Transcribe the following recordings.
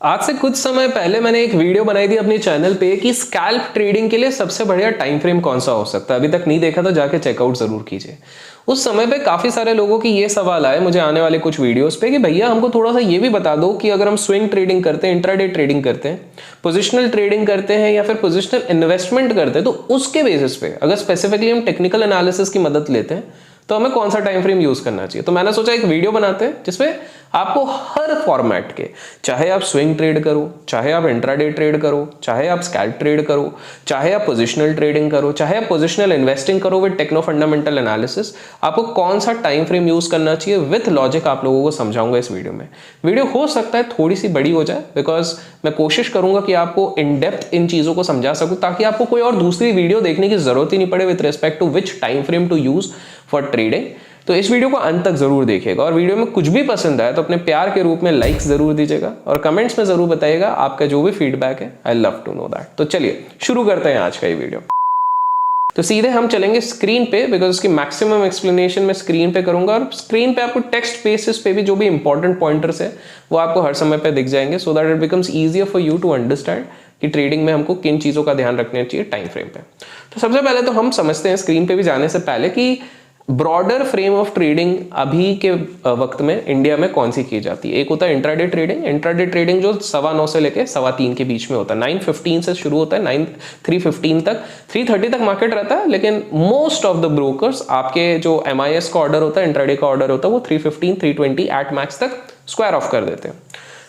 आज से कुछ समय पहले मैंने एक वीडियो बनाई थी अपने चैनल पे कि स्कैल्प ट्रेडिंग के लिए सबसे बढ़िया टाइम फ्रेम कौन सा हो सकता है। अभी तक नहीं देखा तो जाके चेकआउट जरूर कीजिए। उस समय पे काफी सारे लोगों की ये सवाल आए मुझे आने वाले कुछ वीडियोस पे कि भैया हमको थोड़ा सा ये भी बता दो कि अगर हम स्विंग ट्रेडिंग करते हैं, इंट्राडे ट्रेडिंग करते हैं, पोजिशनल ट्रेडिंग करते हैं या फिर पोजिशनल इन्वेस्टमेंट करते हैं, तो उसके बेसिस पे अगर स्पेसिफिकली हम टेक्निकल एनालिसिस की मदद लेते हैं तो हमें कौन सा टाइम फ्रेम यूज करना चाहिए। तो मैंने सोचा एक वीडियो बनाते हैं जिसमें आपको हर फॉर्मेट के, चाहे आप स्विंग ट्रेड करो, चाहे आप इंट्राडे ट्रेड करो, चाहे आप स्कैल्प ट्रेड करो, चाहे आप पोजिशनल ट्रेडिंग करो, चाहे आप पोजिशनल इन्वेस्टिंग करो विद टेक्नो फंडामेंटल एनालिसिस, आपको कौन सा टाइम फ्रेम यूज करना चाहिए विथ लॉजिक आप लोगों को समझाऊंगा इस वीडियो में। वीडियो हो सकता है थोड़ी सी बड़ी हो जाए बिकॉज मैं कोशिश करूंगा कि आपको इन डेप्थ इन चीजों को समझा सकूं ताकि आपको कोई और दूसरी वीडियो देखने की जरूरत ही नहीं पड़े with respect to which time frame to use for trading. तो इस वीडियो को अंत तक जरूर देखिएगा और वीडियो में कुछ भी पसंद आए तो अपने प्यार के रूप में लाइक्स जरूर दीजिएगा और कमेंट्स में जरूर बताइएगा आपका जो भी फीडबैक है। I love to know that. तो चलिए शुरू करते हैं आज का ये वीडियो। तो सीधे हम चलेंगे स्क्रीन पे बिकॉज उसकी मैक्सिमम एक्सप्लेनेशन मैं स्क्रीन पे करूंगा और स्क्रीन पे आपको टेक्स्ट बेसिस पे भी जो भी इंपॉर्टेंट पॉइंटर्स है वो आपको हर समय पे दिख जाएंगे so that it becomes easier for you to understand कि ट्रेडिंग में हमको किन चीजों का ध्यान रखना चाहिए टाइम फ्रेम पे। तो सबसे पहले तो हम समझते हैं स्क्रीन पे भी जाने से पहले कि ब्रॉडर फ्रेम ऑफ ट्रेडिंग अभी के वक्त में इंडिया में कौन सी की जाती है। एक होता है इंट्राडे ट्रेडिंग। इंट्राडे ट्रेडिंग जो 9:15 से लेके 3:15 के बीच में होता है। 9:15 से शुरू होता है 3:15 तक, 3:30 तक मार्केट रहता है, लेकिन मोस्ट ऑफ द ब्रोकर्स आपके जो MIS का ऑर्डर होता है, इंट्राडे का ऑर्डर होता है, वो 3:15 3:20 एट मैक्स तक स्क्वायर ऑफ कर देते हैं।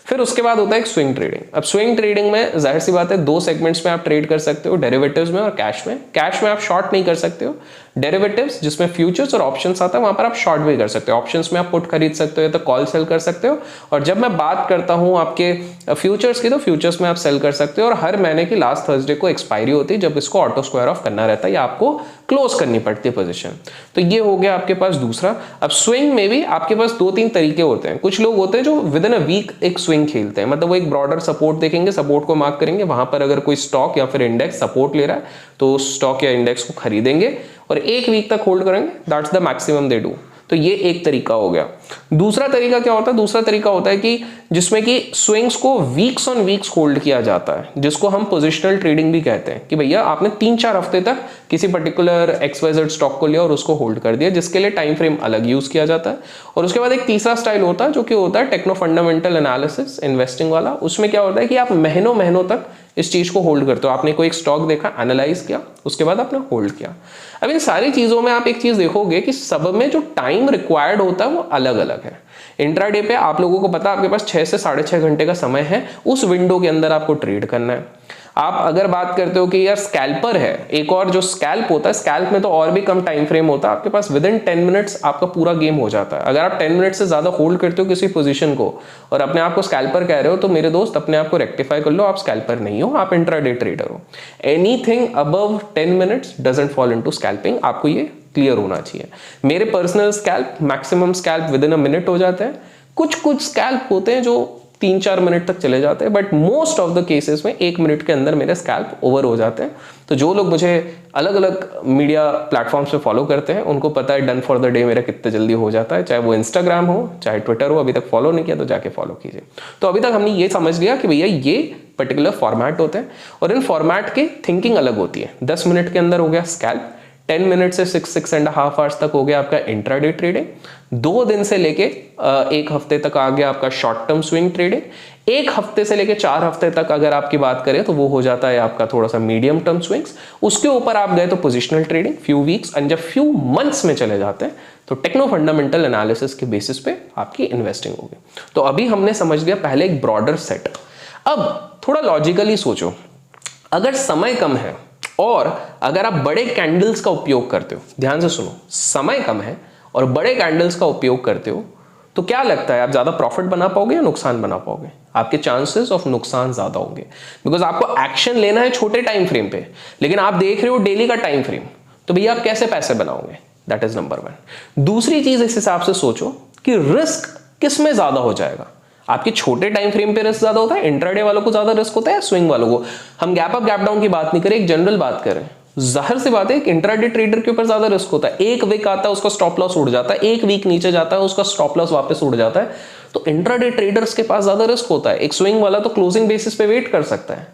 फिर उसके बाद होता है एक स्विंग ट्रेडिंग। अब स्विंग ट्रेडिंग में जाहिर सी बात है दो सेगमेंट्स में आप ट्रेड कर सकते हो, डेरिवेटिव्स में और कैश में। कैश में आप शॉर्ट नहीं कर सकते हो। डेरिवेटिव्स जिसमें फ्यूचर्स और ऑप्शंस आता है वहां पर आप शॉर्ट भी कर सकते हो। ऑप्शंस में आप पुट खरीद सकते हो या तो कॉल सेल कर सकते हो। और जब मैं बात करता हूं आपके फ्यूचर्स की तो फ्यूचर्स में आप सेल कर सकते हो और हर महीने की लास्ट थर्सडे को एक्सपायरी होती है जब इसको ऑटो स्क्वायर ऑफ करना रहता है या आपको क्लोज करनी पड़ती है पोजीशन। तो ये हो गया आपके पास दूसरा। अब स्विंग में भी आपके पास 2-3 तरीके होते हैं। कुछ लोग होते हैं जो विद इन अ वीक एक स्विंग खेलते हैं, मतलब वो एक ब्रॉडर सपोर्ट देखेंगे, सपोर्ट को मार्क करेंगे, वहां पर अगर कोई स्टॉक या फिर इंडेक्स सपोर्ट ले रहा है तो स्टॉक या इंडेक्स को खरीदेंगे और एक वीक तक होल्ड करेंगे। That's the maximum they do. तो ये एक तरीका हो गया। दूसरा तरीका क्या होता है? दूसरा तरीका होता है कि जिसमें कि स्विंग्स को वीक्स ऑन वीक्स होल्ड किया जाता है, जिसको हम पोजिशनल ट्रेडिंग भी कहते हैं कि भैया आपने 3-4 हफ्ते तक किसी पर्टिकुलर XYZ स्टॉक को लिया और उसको होल्ड कर दिया, जिसके लिए टाइम फ्रेम अलग यूज किया जाता है। और उसके बाद एक तीसरा स्टाइल होता है जो कि होता है टेक्नो फंडामेंटल एनालिसिस इन्वेस्टिंग वाला। उसमें क्या होता है कि आप महीनों महीनों तक इस चीज को होल्ड करते हो। आपने कोई एक स्टॉक देखा, एनालाइज किया, उसके बाद आपने होल्ड किया। अब इन सारी चीजों में आप एक चीज देखोगे कि सब में जो टाइम रिक्वायर्ड होता है वो अलग अलग है। इंट्राडे पे आप लोगों को पता है आपके पास 6 से 6.5 घंटे का समय है, उस विंडो के अंदर आपको ट्रेड करना है। आप अगर बात करते हो कि यार स्कैल्पर है, एक और जो स्कैल्प होता है, स्कैल्प में तो और भी कम टाइम फ्रेम होता है, आपके पास विद इन 10 मिनट्स आपका पूरा गेम हो जाता है। अगर आप 10 मिनट से ज्यादा होल्ड करते हो किसी पोजीशन को और अपने आप को स्कैल्पर कह रहे हो तो मेरे दोस्त अपने आप को रेक्टिफाई कर लो, आप स्कैल्पर नहीं हो, आप इंट्राडे ट्रेडर हो। Anything above 10 minutes doesn't fall into scalping, आपको ये क्लियर होना चाहिए। मेरे personal scalp, maximum scalp within a minute हो जाते हैं। कुछ स्कैल्प होते हैं जो 3-4 मिनट तक चले जाते हैं, but most of the cases में 1 मिनट के अंदर मेरे स्कैल्प ओवर हो जाते हैं। तो जो लोग मुझे अलग अलग मीडिया प्लेटफॉर्म्स पे फॉलो करते हैं उनको पता है डन फॉर द डे मेरा कितने जल्दी हो जाता है, चाहे वो इंस्टाग्राम हो चाहे ट्विटर हो। अभी तक फॉलो नहीं किया तो जाके फॉलो कीजिए। तो अभी तक हमने ये समझ लिया कि भैया ये पर्टिकुलर फॉर्मेट होते हैं और इन फॉर्मेट की थिंकिंग अलग होती है। 10 मिनट के अंदर हो गया स्कैल्प, 10 मिनट से 6.5 आवर्स तक हो गया आपका इंट्राडे ट्रेडिंग, 2 दिन से लेके 1 हफ्ते तक आ गया आपका शॉर्ट टर्म स्विंग ट्रेडिंग, 1 हफ्ते से लेके 4 हफ्ते तक अगर आपकी बात करें तो वो हो जाता है आपका थोड़ा सा मीडियम टर्म स्विंग्स। उसके ऊपर आप गए तो positional trading few weeks, and जब फ्यू मंथ्स में चले जाते हैं तो टेक्नो फंडामेंटल एनालिसिस के बेसिस पे आपकी इन्वेस्टिंग होगी। तो अभी हमने समझ लिया पहले एक ब्रॉडर सेट। अब थोड़ा लॉजिकली सोचो, अगर समय कम है और अगर आप बड़े कैंडल्स का उपयोग करते हो, ध्यान से सुनो, समय कम है और बड़े कैंडल्स का उपयोग करते हो तो क्या लगता है आप ज्यादा प्रॉफिट बना पाओगे या नुकसान बना पाओगे? आपके चांसेस ऑफ नुकसान ज्यादा होंगे बिकॉज आपको एक्शन लेना है छोटे टाइम फ्रेम पे, लेकिन आप देख रहे हो डेली का टाइम फ्रेम, तो भैया आप कैसे पैसे बनाओगे? That is number 1। दूसरी चीज इस हिसाब से सोचो कि रिस्क किस में ज्यादा हो जाएगा। आपके छोटे टाइम फ्रेम पे रिस्क ज्यादा होता है, इंट्राडे वालों को ज्यादा रिस्क होता है, स्विंग वालों को। हम गैप अप गैप डाउन की बात नहीं करें, एक जनरल बात करें। जाहिर सी बात है एक इंट्राडे ट्रेडर के ऊपर ज्यादा रिस्क होता है। एक वीक आता है उसका स्टॉप लॉस उड़ जाता है, एक वीक नीचे जाता है उसका स्टॉप लॉस वापस उड़ जाता है। तो इंट्राडे ट्रेडर्स के पास ज्यादा रिस्क होता है। एक स्विंग वाला तो क्लोजिंग बेसिस पे वेट कर सकता है।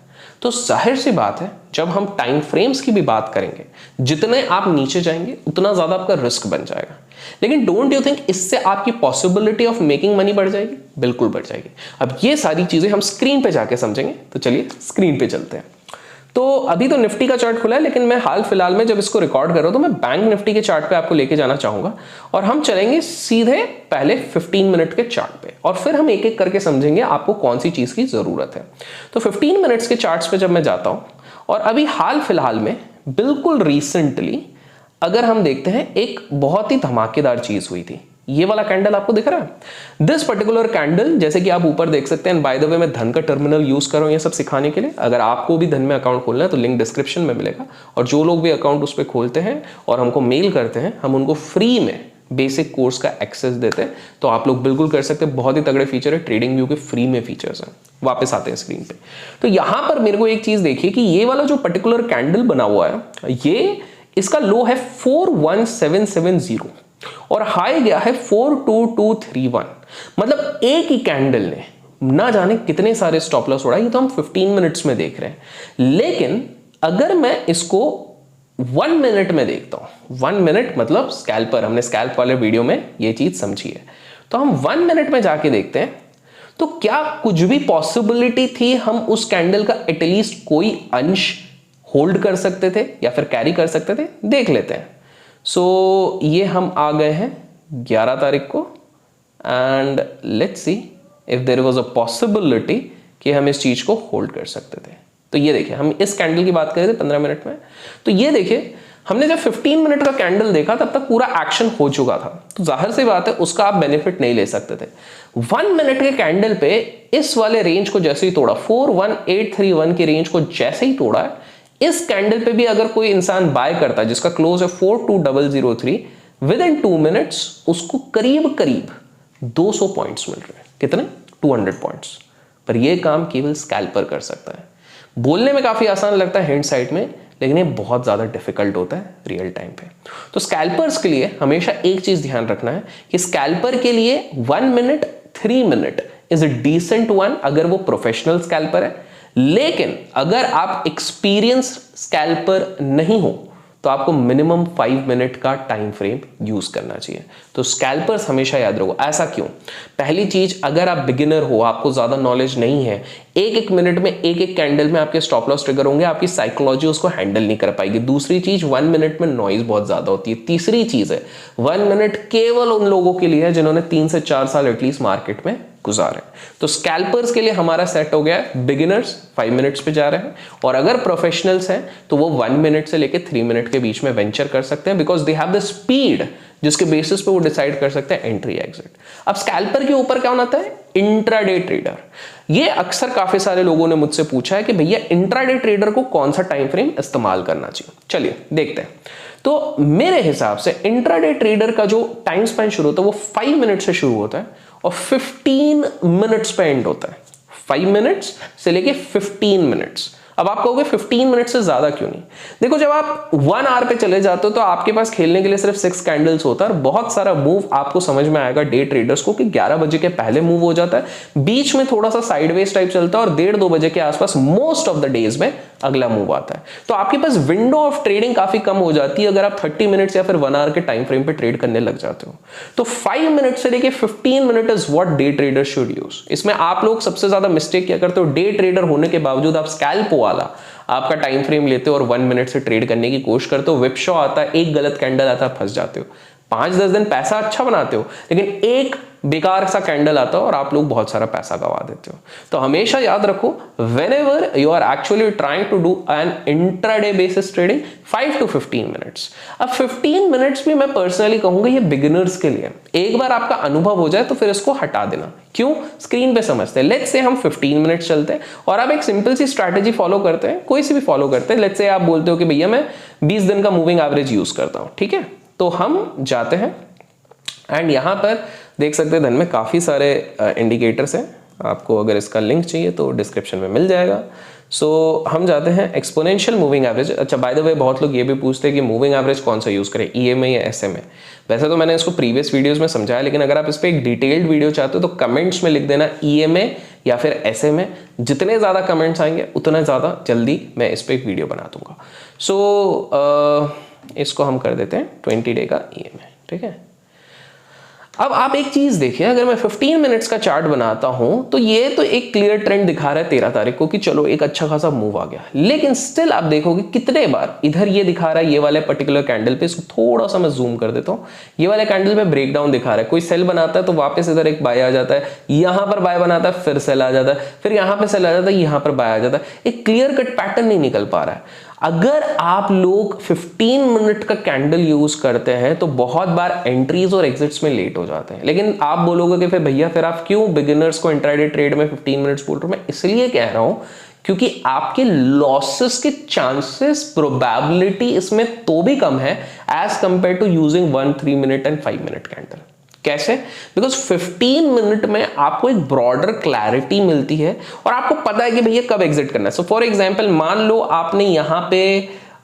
तो जाहिर सी बात है, जब हम टाइम फ्रेम्स की भी बात करेंगे, जितने आप नीचे जाएंगे उतना ज्यादा आपका रिस्क बन जाएगा। लेकिन डोंट यू थिंक इससे आपकी पॉसिबिलिटी ऑफ मेकिंग मनी बढ़ जाएगी? बिल्कुल बढ़ जाएगी। अब ये सारी चीजें हम स्क्रीन पे जाके समझेंगे, तो चलिए स्क्रीन पे चलते हैं। तो अभी तो निफ्टी का चार्ट खुला है, लेकिन मैं हाल फिलहाल में जब इसको रिकॉर्ड कर रहा हूं तो मैं बैंक निफ्टी के चार्ट पे आपको लेके जाना चाहूंगा, और हम चलेंगे सीधे पहले 15 मिनट के चार्ट पे, और फिर हम एक एक करके समझेंगे आपको कौन सी चीज की जरूरत है। तो 15 मिनट्स के चार्ट्स पे जब मैं जाता हूं, और अभी हाल फिलहाल में बिल्कुल रिसेंटली अगर हम देखते हैं, एक बहुत ही धमाकेदार चीज हुई थी। ये वाला कैंडल आपको दिख रहा है, दिस पर्टिकुलर कैंडल, जैसे कि आप ऊपर देख सकते हैं। बाय द वे मैं धन का टर्मिनल यूज कर रहा हूं ये सब सिखाने के लिए। अगर आपको भी धन में अकाउंट खोलना है तो लिंक डिस्क्रिप्शन में मिलेगा, और जो लोग भी अकाउंट उस पर खोलते हैं और हमको मेल करते हैं, हम उनको फ्री में बेसिक कोर्स का एक्सेस देते हैं। तो आप लोग बिल्कुल कर सकते हैं, बहुत ही तगड़े फीचर है, ट्रेडिंग व्यू के फ्री में फीचर्स हैं। वापस आते हैं स्क्रीन पे। तो यहां पर मेरे को एक चीज देखिए कि ये वाला जो पर्टिकुलर कैंडल बना हुआ है, ये इसका लो है 41770 और हाई गया है 42231। मतलब एक ही कैंडल ने ना जाने कितने सारे स्टॉप लॉस उड़ाए। ये तो हम 15 मिनट्स में देख रहे हैं, लेकिन अगर मैं इसको 1 मिनट में देखता हूं, 1 मिनट मतलब स्कैल्पर, हमने स्कैल्प वाले वीडियो में ये चीज समझी है, तो हम 1 मिनट में जाके देखते हैं तो क्या कुछ भी पॉसिबिलिटी थी हम उस कैंडल का एटलीस्ट कोई अंश होल्ड कर सकते थे या फिर कैरी कर सकते थे? देख लेते हैं। सो ये हम आ गए हैं 11 तारीख को, and let's see if there was a possibility कि हम इस चीज को होल्ड कर सकते थे। तो ये देखिए, हम इस कैंडल की बात कर रहे थे 15 मिनट में। तो ये देखिए, हमने जब 15 मिनट का कैंडल देखा तब तक पूरा एक्शन हो चुका था, तो जाहिर सी बात है उसका आप बेनिफिट नहीं ले सकते थे। 1 मिनट के कैंडल पे इस वाले रेंज को जैसे ही तोड़ा, 41831 की रेंज को जैसे ही तोड़ा है, इस कैंडल पे भी अगर कोई इंसान बाय करता है जिसका क्लोज है 42003, विद इन 2 मिनट्स उसको करीब करीब 200 पॉइंट्स मिल रहे हैं। कितने? 200 पॉइंट्स। पर यह काम केवल स्कैल्पर कर सकता है। बोलने में काफी आसान लगता है हिंडसाइट में, लेकिन ये बहुत ज्यादा डिफिकल्ट होता है रियल टाइम पे। तो स्कैल्पर्स के लिए हमेशा एक चीज ध्यान रखना है कि स्कैल्पर के लिए 1 minute 3 minute is a decent one अगर वो प्रोफेशनल स्कैल्पर है। लेकिन अगर आप एक्सपीरियंस स्कैल्पर नहीं हो तो आपको मिनिमम 5 मिनट का टाइम फ्रेम यूज करना चाहिए। तो स्कैल्पर्स हमेशा याद रखो। ऐसा क्यों? पहली चीज, अगर आप बिगिनर हो, आपको ज्यादा नॉलेज नहीं है, एक कैंडल में आपके स्टॉप लॉस ट्रिगर होंगे, आपकी साइकोलॉजी उसको हैंडल नहीं कर पाएगी। दूसरी चीज, 1 मिनट में नॉइज बहुत ज्यादा होती है। तीसरी चीज है, 1 मिनट केवल उन लोगों के लिए है जिन्होंने 3 से 4 साल एटलीस्ट मार्केट में गुजारे। तो स्कैल्पर्स के लिए हमारा सेट हो गया है, बिगिनर्स 5 मिनट्स पे जा रहे हैं, और अगर प्रोफेशनल्स हैं तो वो 1 मिनट से लेके 3 मिनट के बीच में वेंचर कर सकते हैं, because they have the speed जिसके बेसिस पे वो डिसाइड कर सकते हैं एंट्री एग्जिट। अब स्कैल्पर के ऊपर क्या होता है? Intraday trader. ये अक्सर काफी सारे लोगों ने मुझसे पूछा है कि भैया इंट्राडे ट्रेडर को कौन सा टाइम फ्रेम इस्तेमाल करना चाहिए। चलिए देखते हैं। तो मेरे हिसाब से इंट्राडे ट्रेडर का जो टाइम स्पैन शुरू होता है वो 5 मिनट से शुरू होता है और 15 मिनट्स पे एंड होता है। 5 मिनट्स से लेके 15 मिनट्स। अब आप कहोगे 15 मिनट से ज्यादा क्यों नहीं? देखो, जब आप 1 आवर पे चले जाते हो तो आपके पास खेलने के लिए सिर्फ 6 कैंडल्स होता है और बहुत सारा मूव आपको समझ में आएगा डे ट्रेडर्स को कि 11 बजे के पहले मूव हो जाता है, बीच में थोड़ा सा साइडवेज टाइप चलता है और 1:30-2 बजे के आसपास मोस्ट ऑफ द डेज में अगला मूव आता है। तो आपके पास विंडो ऑफ ट्रेडिंग काफी कम हो जाती है अगर आप 30 मिनट्स या फिर 1 आवर के टाइम फ्रेम पे ट्रेड करने लग जाते हो। तो 5 मिनट से लेके 15 minute is what day trader should use. इसमें आप लोग सबसे ज्यादा मिस्टेक क्या करते हो? डे ट्रेडर होने के बावजूद आप स्कैल्प वाला आपका टाइम फ्रेम लेते हो और 1 मिनट से ट्रेड करने की कोशिश करते हो। विपशॉ आता है, एक गलत कैंडल आता है, फंस जाते हो। 5-10 दिन पैसा अच्छा बनाते हो, लेकिन एक बेकार सा कैंडल आता है और आप लोग बहुत सारा पैसा गवा देते हो। तो हमेशा याद रखो, whenever you are actually trying to do an intraday basis trading, 5 to 15 minutes. अब 15 मिनट्स भी मैं पर्सनली कहूंगा ये बिगिनर्स के लिए। एक बार आपका अनुभव हो जाए तो फिर इसको हटा देना। क्यों? स्क्रीन पे समझते हैं। लेट्स से हम 15 मिनट्स चलते हैं और आप एक सिंपल सी स्ट्रैटेजी फॉलो करते हैं, कोई सी भी फॉलो करते हैं। लेट्स से आप बोलते हो कि भैया मैं 20 दिन का मूविंग एवरेज यूज करता हूं, ठीक है? तो हम जाते हैं एंड यहां पर देख सकते हैं धन में काफी सारे इंडिकेटर्स हैं। आपको अगर इसका लिंक चाहिए तो डिस्क्रिप्शन में मिल जाएगा। सो हम जाते हैं एक्सपोनेंशियल मूविंग एवरेज। अच्छा, बाय द वे बहुत लोग ये भी पूछते हैं कि मूविंग एवरेज कौन सा यूज़ करें, EMA या SMA। वैसे तो मैंने इसको प्रीवियस वीडियोस में समझाया, लेकिन अगर आप इस पर एक डिटेल्ड वीडियो चाहते हो तो कमेंट्स में लिख देना EMA या फिर SMA। जितने ज़्यादा कमेंट्स आएंगे उतना ज़्यादा जल्दी मैं इस पर एक वीडियो बना दूंगा। सो इसको हम कर देते हैं 20 डे का EMA, ठीक है। अब आप एक चीज देखिए, अगर मैं 15 मिनट्स का चार्ट बनाता हूं तो ये तो एक क्लियर ट्रेंड दिखा रहा है 13 तारीख को कि चलो एक अच्छा खासा मूव आ गया, लेकिन स्टिल आप देखोगे कितने बार इधर ये दिखा रहा है, ये वाले पर्टिकुलर कैंडल पे, इसको थोड़ा सा मैं जूम कर देता हूं, ये वाले कैंडल पे ब्रेकडाउन दिखा रहा है, कोई सेल बनाता है तो वापस इधर एक बाय आ जाता है, यहां पर बाय बनाता है फिर सेल आ जाता है, फिर यहां पर सेल आ जाता है, यहां पर बाय आ जाता है, एक क्लियर कट पैटर्न नहीं निकल पा रहा है। अगर आप लोग 15 मिनट का कैंडल यूज करते हैं तो बहुत बार एंट्रीज और एग्जिट्स में लेट हो जाते हैं। लेकिन आप बोलोगे कि फिर भैया फिर आप क्यों बिगिनर्स को इंट्राडे ट्रेड में 15 मिनट्स बोल रहे हो? मैं इसलिए कह रहा हूं क्योंकि आपके लॉसेस के चांसेस, प्रोबेबिलिटी इसमें तो भी कम है as compare to using 1 3 minute and 5 minute candle. कैसे? बिकॉज 15 मिनट में आपको एक ब्रॉडर क्लैरिटी मिलती है और आपको पता है कि भैया कब एग्जिट करना है। सो फॉर एग्जांपल मान लो आपने यहां पे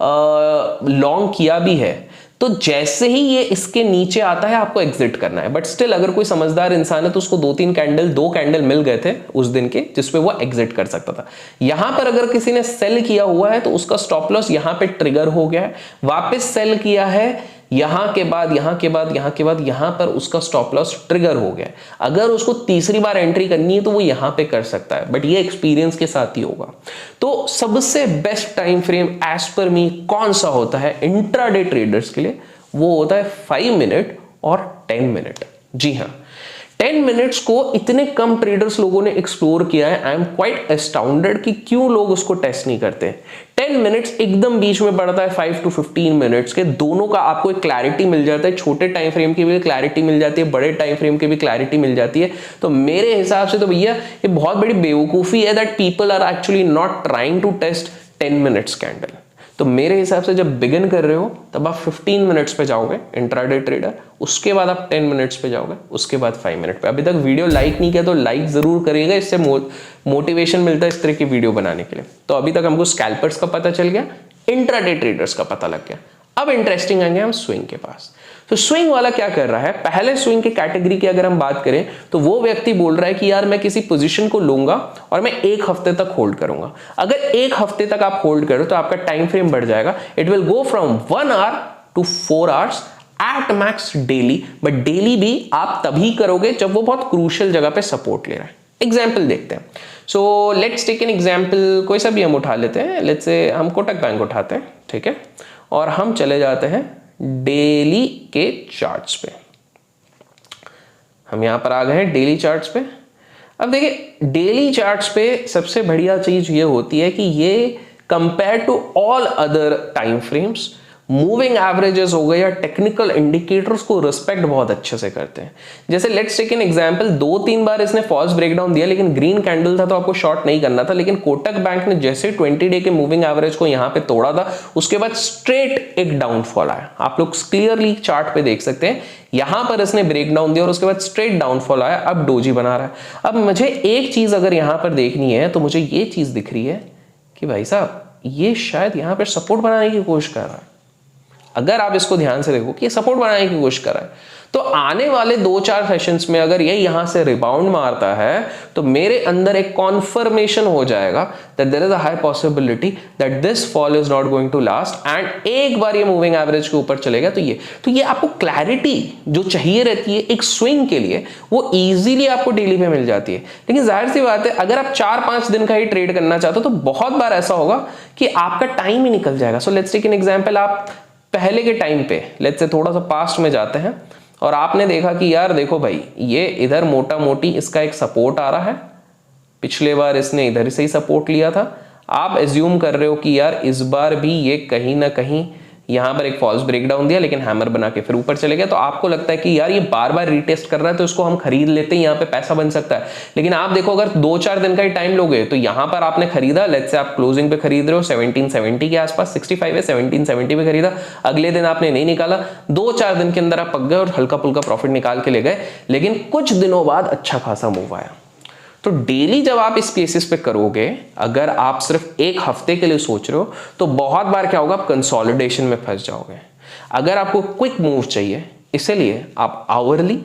लॉन्ग किया भी है, तो जैसे ही ये इसके नीचे आता है आपको एग्जिट करना है। बट स्टिल अगर कोई समझदार इंसान है तो उसको दो कैंडल मिल गए थे उस दिन के जिसपे वो एग्जिट कर सकता था। यहां पर अगर किसी ने सेल किया हुआ है तो उसका स्टॉप लॉस यहां पे ट्रिगर हो गया है, वापस सेल किया है यहां के बाद यहां पर उसका स्टॉप लॉस ट्रिगर हो गया। अगर उसको तीसरी बार एंट्री करनी है तो वो यहां पे कर सकता है, बट ये एक्सपीरियंस के साथ ही होगा। तो सबसे best time frame as per मी कौन सा होता है इंट्राडे ट्रेडर्स के लिए? वो होता है 5 मिनट और 10 मिनट। जी हाँ, 10 मिनट्स को इतने कम ट्रेडर्स लोगों ने एक्सप्लोर किया है। आई एम क्वाइट एस्टाउंडेड कि क्यों लोग उसको टेस्ट नहीं करते। 10 मिनट्स एकदम बीच में पड़ता है 5 to 15 मिनट्स के, दोनों का आपको एक क्लैरिटी मिल जाता है। छोटे टाइम फ्रेम की भी क्लैरिटी मिल जाती है, बड़े टाइम फ्रेम की भी क्लैरिटी मिल जाती है। तो मेरे हिसाब से तो भैया ये बहुत बड़ी बेवकूफी है that people are actually not trying to test 10 minutes candle. तो मेरे हिसाब से जब बिगिन कर रहे हो तब आप 15 मिनट्स पे जाओगे इंट्राडे ट्रेडर, उसके बाद आप 10 मिनट्स पे जाओगे, उसके बाद 5 मिनट पे। अभी तक वीडियो लाइक नहीं किया तो लाइक जरूर करिएगा, इससे मोटिवेशन मिलता है इस तरह की वीडियो बनाने के लिए। तो अभी तक हमको स्कैल्पर्स का पता चल गया, इंट्राडे ट्रेडर्स का पता लग गया। अब इंटरेस्टिंग आएंगे हम स्विंग के पास। तो स्विंग वाला क्या कर रहा है? पहले स्विंग की कैटेगरी की अगर हम बात करें तो वो व्यक्ति बोल रहा है कि यार मैं किसी पोजीशन को लूंगा और मैं 1 हफ्ते तक होल्ड करूंगा। अगर 1 हफ्ते तक आप होल्ड करो तो आपका टाइम फ्रेम बढ़ जाएगा। It will go from 1 hour to 4 hours at max daily. But daily भी आप तभी करोगे जब वो बहुत क्रूशियल जगह पे सपोर्ट ले रहा है। एग्जाम्पल देखते हैं। So let's take an example, कोई सा भी हम उठा लेते हैं। लेट्स से हम कोटक बैंक उठाते हैं, ठीक है, और हम चले जाते हैं डेली के चार्ट्स पे। हम यहां पर आ गए हैं डेली चार्ट्स पे। अब देखिए डेली चार्ट्स पे सबसे बढ़िया चीज ये होती है कि ये compare to all other time frames, moving averages हो गए या टेक्निकल इंडिकेटर्स को रिस्पेक्ट बहुत अच्छे से करते हैं। जैसे लेट्स टेक एन एग्जांपल, 2-3 बार इसने फॉल्स ब्रेकडाउन दिया लेकिन ग्रीन कैंडल था तो आपको शॉर्ट नहीं करना था। लेकिन कोटक बैंक ने जैसे 20 डे के मूविंग एवरेज को यहां पे तोड़ा था, उसके बाद स्ट्रेट एक डाउनफॉल आया। आप लोग क्लियरली चार्ट पे देख सकते हैं, यहां पर इसने ब्रेकडाउन दिया और उसके बाद स्ट्रेट डाउनफॉल आया। अब डोजी बना रहा है। अब मुझे एक चीज अगर यहां पर देखनी है तो मुझे ये चीज दिख रही है कि भाई साहब ये शायद यहां पर सपोर्ट बनाने की कोशिश कर रहा है। अगर आप इसको ध्यान से देखो कि सपोर्ट बनाने की कोशिश कर रहा है, तो आने वाले 2-4 सेशंस में अगर ये यहां से रिबाउंड मारता है तो मेरे अंदर एक कॉन्फर्मेशन हो जाएगा that there is a high possibility that this fall is not going to last. And एक बार ये मूविंग एवरेज के ऊपर चलेगा तो ये आपको क्लैरिटी जो चाहिए रहती है एक स्विंग के लिए, वो इजीली आपको डेली में मिल जाती है। लेकिन जाहिर सी बात है अगर आप 4-5 दिन का ही ट्रेड करना चाहते हो तो बहुत बार ऐसा होगा कि आपका टाइम ही निकल जाएगा। So let's take an example, आप पहले के टाइम पे लेट्स से थोड़ा सा पास्ट में जाते हैं और आपने देखा कि यार देखो भाई ये इधर मोटा मोटी इसका एक सपोर्ट आ रहा है, पिछले बार इसने इधर से ही सपोर्ट लिया था। आप एज्यूम कर रहे हो कि यार इस बार भी ये कहीं ना कहीं यहां पर एक फॉल्स ब्रेकडाउन दिया लेकिन हैमर बना के फिर ऊपर चले गया। तो आपको लगता है कि यार ये बार बार रीटेस्ट कर रहा है तो इसको हम खरीद लेते हैं, यहाँ पे पैसा बन सकता है। लेकिन आप देखो अगर 2-4 दिन का ही टाइम लोगे तो यहां पर आपने खरीदा, लेट्स से आप क्लोजिंग पे खरीद रहे हो 1770 के आसपास, 65 है 1770 पे खरीदा, अगले दिन आपने नहीं निकाला, 2-4 दिन के अंदर आप पक गए और हल्का फुल्का प्रॉफिट निकाल के ले गए। लेकिन कुछ दिनों बाद अच्छा खासा मूव आया। तो डेली जब आप इस बेसिस पे करोगे, अगर आप सिर्फ एक हफ्ते के लिए सोच रहे हो, तो बहुत बार क्या होगा, आप कंसोलिडेशन में फंस जाओगे। अगर आपको क्विक मूव चाहिए, इसलिए आप आवरली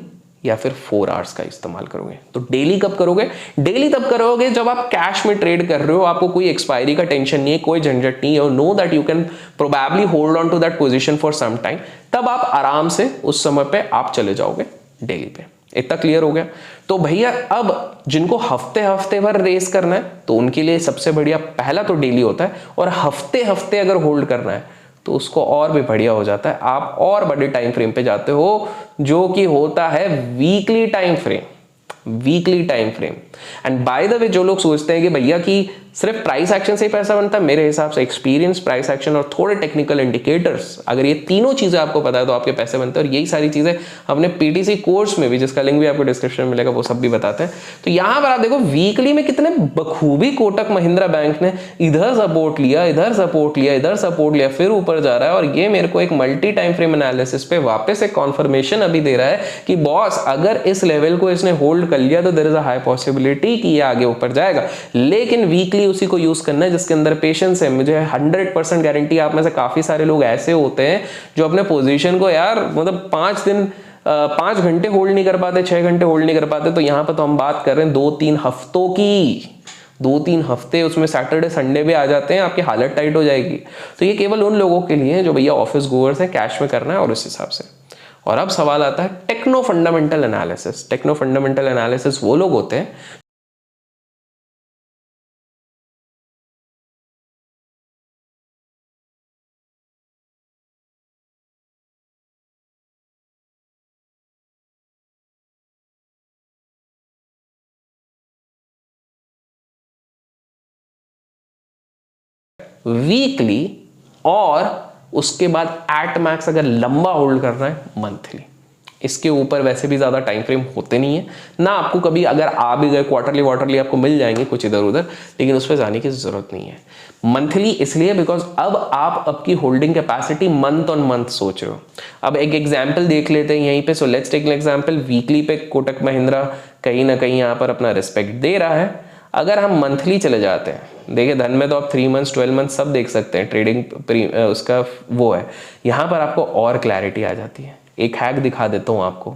या फिर 4 आवर्स का इस्तेमाल करोगे। तो डेली कब करोगे? डेली तब करोगे जब आप कैश में ट्रेड कर रहे हो, आपको कोई एक्सपायरी का टेंशन नहीं है, कोई झंझट नहीं है, और know that you can probably hold on to that position for some time. तब आप आराम से उस समय पे आप चले जाओगे डेली पे। इतना क्लियर हो गया? तो भैया अब जिनको हफ्ते हफ्ते भर रेस करना है, तो उनके लिए सबसे बढ़िया पहला तो डेली होता है, और हफ्ते हफ्ते अगर होल्ड करना है तो उसको और भी बढ़िया हो जाता है, आप और बड़े टाइम फ्रेम पे जाते हो, जो कि होता है weekly time frame. Weekly time frame. And by the way, जो लोग सोचते हैं कि भैया कि सिर्फ प्राइस एक्शन से ही पैसा बनता है, मेरे हिसाब से एक्सपीरियंस, प्राइस एक्शन और थोड़े टेक्निकल इंडिकेटर्स, अगर ये तीनों चीजें आपको पता है तो आपके पैसे बनते हैं। और यही सारी चीजें हमने पीटीसी कोर्स में भी, जिसका लिंक भी आपको डिस्क्रिप्शन में मिलेगा, वो सब भी बताते हैं। तो यहां पर आप देखो वीकली में कितने बखूबी कोटक महिंद्रा बैंक ने इधर सपोर्ट लिया, इधर सपोर्ट लिया, इधर सपोर्ट लिया, फिर ऊपर जा रहा है, और ये मेरे को एक मल्टी टाइम फ्रेम एनालिसिस पे वापस एक कॉन्फर्मेशन अभी दे रहा है कि बॉस अगर इस लेवल को इसने होल्ड कर लिया तो there is a high possibility कि ये आगे ऊपर जाएगा। लेकिन वीकली उसी को यूज करना है जिसके अंदर पेशेंस है। मुझे 100% गारंटी, आप में से काफी सारे लोग ऐसे होते हैं जो अपने पोजीशन को यार मतलब 5 घंटे होल्ड नहीं कर पाते, 6 घंटे होल्ड नहीं कर पाते। तो यहां पर तो हम बात कर रहे हैं 2-3 हफ्तों की, 2-3 हफ्ते, उसमें सैटरडे संडे भी आ जाते हैं, आपकी हालत टाइट हो जाएगी। तो ये केवल उन लोगों के लिए है जो भैया ऑफिस गोअर्स हैं, कैश में करना है और उस हिसाब से। और अब सवाल आता है techno fundamental analysis. Techno fundamental analysis वो लोग होते हैं वीकली, और उसके बाद एट मैक्स अगर लंबा होल्ड करना है मंथली। इसके ऊपर वैसे भी ज्यादा टाइम फ्रेम होते नहीं है ना, आपको कभी अगर आ भी गए क्वार्टरली वार्टरली आपको मिल जाएंगे कुछ इधर उधर, लेकिन उस पर जाने की जरूरत नहीं है। मंथली इसलिए बिकॉज अब आप आपकी holding capacity month on month सोच रहे हो। अब एक एग्जांपल देख लेते हैं यहीं पे। So let's take an example. Weekly पे कोटक महिंद्रा कहीं ना कहीं यहाँ पर अपना रिस्पेक्ट दे रहा है। अगर हम मंथली चले जाते हैं, देखिए धन में तो आप 3 मंथ्स 12 मंथ सब देख सकते हैं, ट्रेडिंग उसका वो है। यहाँ पर आपको और क्लैरिटी आ जाती है। एक हैक दिखा देता हूँ आपको।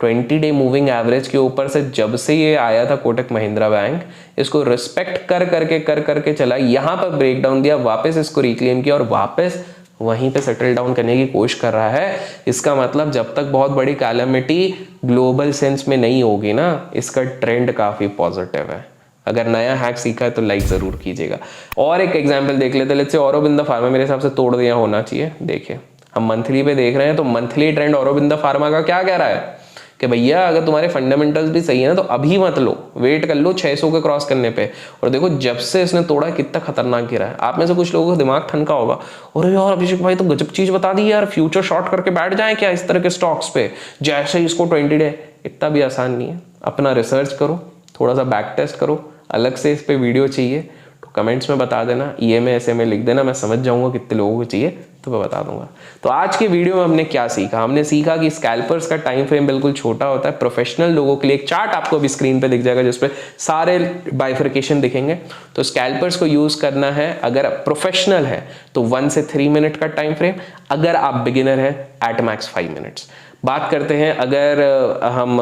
20 डे मूविंग एवरेज के ऊपर से जब से ये आया था कोटक महिंद्रा बैंक, इसको रिस्पेक्ट कर करके चला, यहाँ पर ब्रेक डाउन दिया, वापस इसको रिक्लेम किया और वापस वहीं पे सेटल डाउन करने की कोशिश कर रहा है। इसका मतलब जब तक बहुत बड़ी कैलेमिटी ग्लोबल सेंस में नहीं होगी ना, इसका ट्रेंड काफी पॉजिटिव है। अगर नया हैक सीखा है तो लाइक जरूर कीजिएगा। और एक एग्जांपल देख लेते हैं। लेट्स से औरोबिंदो फार्मा मेरे हिसाब से तोड़ दिया होना चाहिए। देखिए हम मंथली पे देख रहे हैं, तो मंथली ट्रेंड औरोबिंदो फार्मा का क्या कह रहा है कि भैया अगर तुम्हारे फंडामेंटल्स भी सही है ना तो अभी मत लो, वेट कर लो 600 के क्रॉस करने पे। और देखो जब से इसने तोड़ा कितना खतरनाक गिरा है। आप में से कुछ लोगों का दिमाग ठनका होगा, अरे यार अभिषेक भाई तो गजब चीज बता दी यार, फ्यूचर शॉर्ट करके बैठ जाए क्या इस तरह के स्टॉक्स पे, जैसे इसको 20 डे। इतना भी आसान नहीं है। अपना रिसर्च करो, थोड़ा सा बैक टेस्ट करो। अलग से इस पे वीडियो चाहिए तो कमेंट्स में बता देना, EMA SMA लिख देना, मैं समझ जाऊंगा कितने लोगों को चाहिए तो मैं बता दूंगा। तो आज के वीडियो में हमने क्या सीखा? हमने सीखा कि स्कैल्पर्स का टाइम फ्रेम बिल्कुल छोटा होता है। प्रोफेशनल लोगों के लिए एक चार्ट आपको अभी स्क्रीन पे दिख जाएगा जिसपे सारे बाइफर्केशन दिखेंगे। तो स्कैल्पर्स को यूज करना है अगर प्रोफेशनल है तो 1 से 3 मिनट का टाइम फ्रेम, अगर आप बिगिनर है एट मैक्स 5 मिनट्स। बात करते हैं अगर हम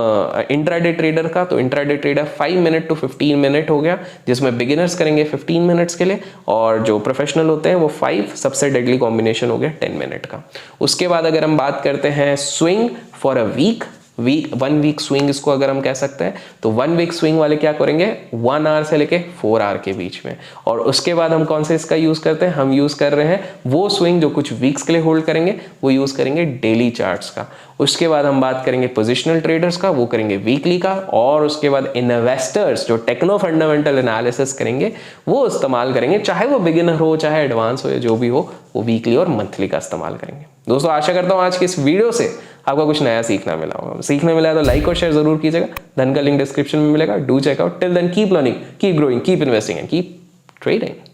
इंट्राडे ट्रेडर का, तो intraday trader 5 minute to 15 minute हो गया, जिसमें बिगिनर्स करेंगे 15 मिनट्स के लिए, और जो प्रोफेशनल होते हैं वो 5, सबसे डेडली कॉम्बिनेशन हो गया 10 मिनट का। उसके बाद अगर हम बात करते हैं swing for a week, 1 week swing इसको अगर हम कह सकते हैं, तो 1 वीक स्विंग वाले क्या करेंगे 1 आवर से लेके 4 आवर के बीच में। और उसके बाद हम कौन से इसका यूज करते हैं? हम यूज कर रहे हैं वो स्विंग जो कुछ वीक्स के लिए होल्ड करेंगे, वो यूज करेंगे डेली चार्ट्स का। उसके बाद हम बात करेंगे पोजिशनल ट्रेडर्स का, वो करेंगे वीकली का। और उसके बाद इन्वेस्टर्स जो टेक्नो फंडामेंटल एनालिसिस करेंगे वो इस्तेमाल करेंगे, चाहे वो बिगिनर हो चाहे एडवांस हो या जो भी हो, वो वीकली और मंथली का इस्तेमाल करेंगे। दोस्तों आशा करता हूं आज की इस वीडियो से आपको कुछ नया सीखना मिला होगा। सीखने मिला है तो लाइक और शेयर जरूर कीजिएगा। धन का लिंक डिस्क्रिप्शन में मिलेगा। Do check out. Till then keep learning, keep growing, keep investing and keep trading.